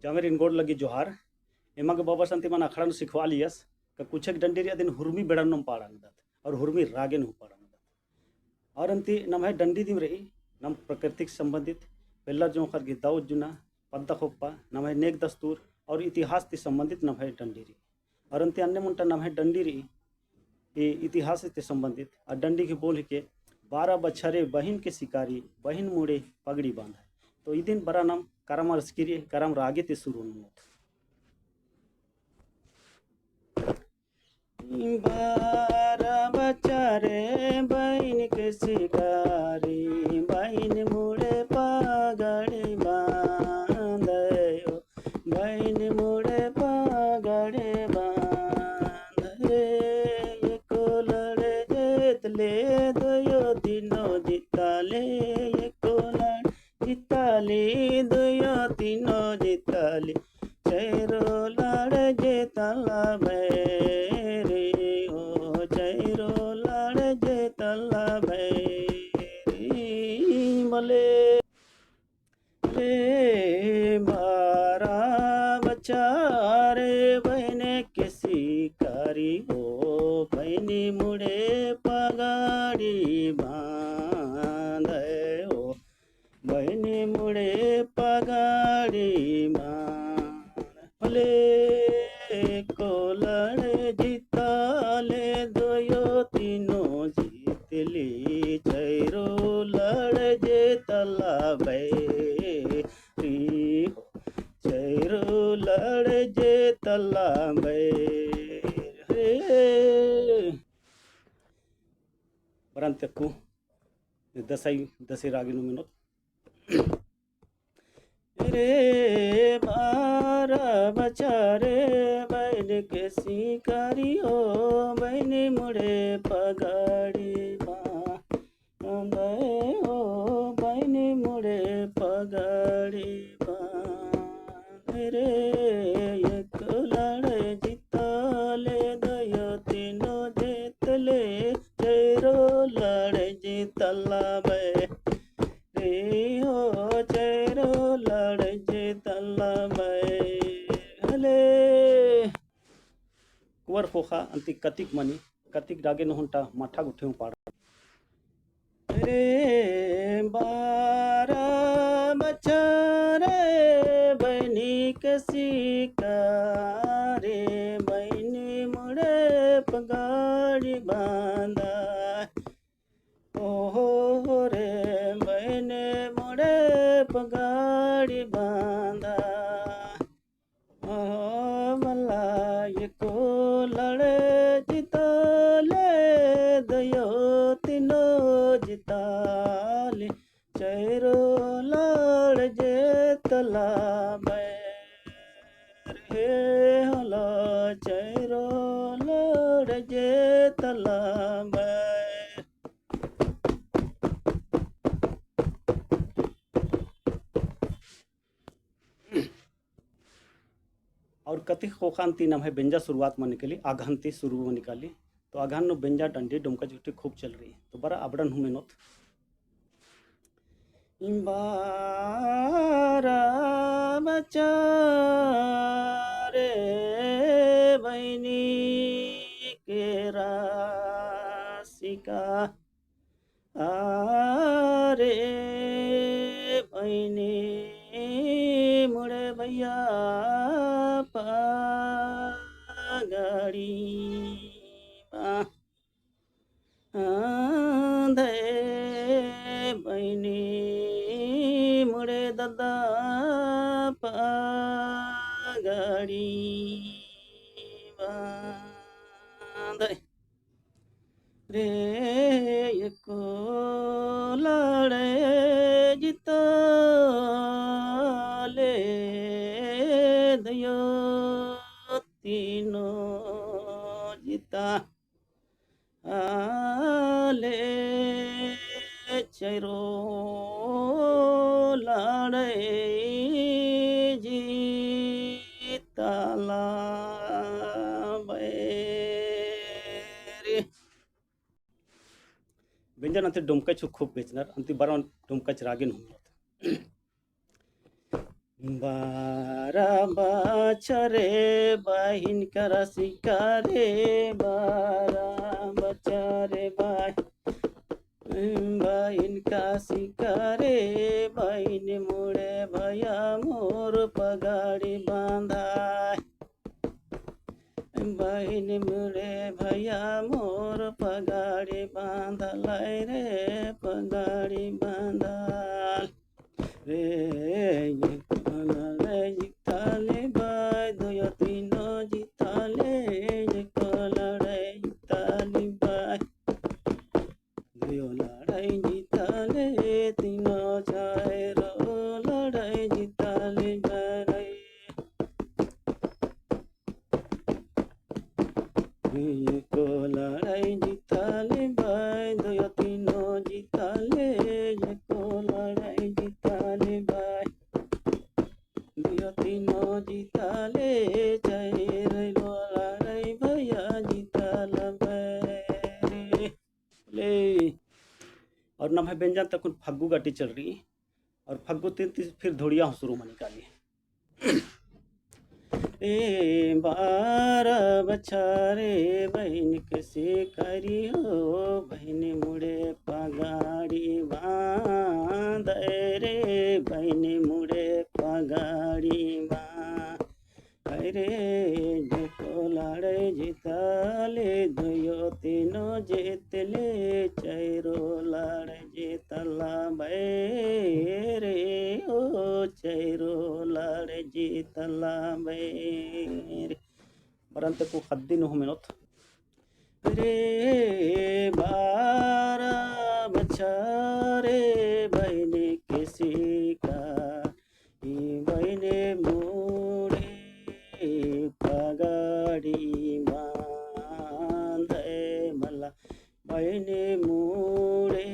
जामेर इन गोड़ लगी जोहार एमा के बाबा संति मन अखड़ा सिखवा लियस का कुछक डंडी रे दिन हुर्मी बेड़न पाड़न दत और हुर्मी रागेन हु पाड़न दत और अंति नम है डंडी दिम रही नम प्रकृतिक संबंधित पहला जो खर गिदाउ जुना पद्दा खोप्पा नम है नेक दस्तूर और इतिहास ति संबंधित नम है डंडी री और अंति अन्य मुंटा नम है डंडी री ये इतिहास से संबंधित और डंडी के बोल के 12 बछरे बहिन के शिकारी बहिन मुड़े पगड़ी बांधा तो ई दिन बरा नाम करम रसकिरी करम रागे ते शुरू नोत 12 बछरे बहिन के शिकारी बहिन मुड़े पगड़ी बांधे बहिन मुड़े पगड़ी ले दयो तीनों जिताले जिताले दयो तीनों जिताले चैरो लड़ जेतला भैरे ओ चैरो लड़ जेतला भैरे मले रे 12 बछरे बहने के शिकारी हो बहनी मुड़े पगड़ी बांधे हो बहनी मुड़े पगड़ी बांधे को लड़े जीताले दोयो तीनों जीत ली चैरो लड़ जेतला भैरी हो चैरो लड़ जेतला भैरी बरंतकु दसई रागिनु मिनोत रे 12 बछरे बहन के शिकारी हो बहन मुड़े पगड़ी बांधे हो बहन मुड़े पगड़ी बांधे रे एक लड़े जिताले दयो तीनों जीतले चैरो लड़े जितला रे हो चैरो लड़ जेतला हले कुवर खोखा अंति कतिक मनी कतिक डागे नहुंटा माठा गुठे पाड़ा रे 12 बछरे बहनी के शिकारी बहनी मुड़े पगड़ी बांधा ओहो रे बहने मुड़े पगड़ी बांधा मलाई को लड़े जिताले दयो तीनों जिताले चैरो लड़ जेतला रे हला चैरो लड़ जेतला और कति खोखांती नाम है बेंजा शुरुआत में निकली आघानती शुरू में निकाली तो आघान नो बेंजा डंडी डुमका झुटी खूब चल रही है तो बरा आबड़न हूँ मेनोत 12 बछरे बहनी के राशि का आरे बहनी मुड़े भैया पगड़ी बांधे बहनी मुड़े दादा पगड़ी बांधे रे को लड़े जिताले दयो तीनों जिता आले चैरो लड़े जीतला व्यंजन अंत डुमकच खूब बेचनार अंति बरा डुमकच रागिन हुनत बारा बछरे बहिन करा शिकारे, बारा बछरे बहिन का शिकारे, बहिन मुड़े भैया मोर पगाड़ी बांधाय, बहिन मुड़े भैया मोर पगाड़ी बांधल रे, पगाड़ी बांधल रे, जिताले बाय दुयो तीनो जिताले, लड़ाई जिताली बाय दुयो लड़ाई जिताले, तीनो चारो लड़ाई जिताली बाय को लड़ाई जिताले बाय दुयो तीनो जिताले, को लड़ाई जिताले बाय दुयो तीनो जिताले, चाहे लड़ाई भैया जिताल ले। और ना भाई व्यंजन तक फग्गू गाटी चल रही, और फग्गू तीन फिर धोड़िया हो शुरू में निकाली। ए बारा बछारे बहन कैसे करी हो, बहन मुड़े पगाड़ी बांध रे, बहन मुड़े पगाड़ी बांध रे, जेको लड़े जिताले दुयो तीनो जेतले, चारो लड़े जितला रे, ओ चारो लड़े जितला रे, बरंत को खद्दी नुहु मिनोत रे, बारा बछारे बहने किसी का बहने मुड़े पगाड़ी बांधे मला, बहने मुड़े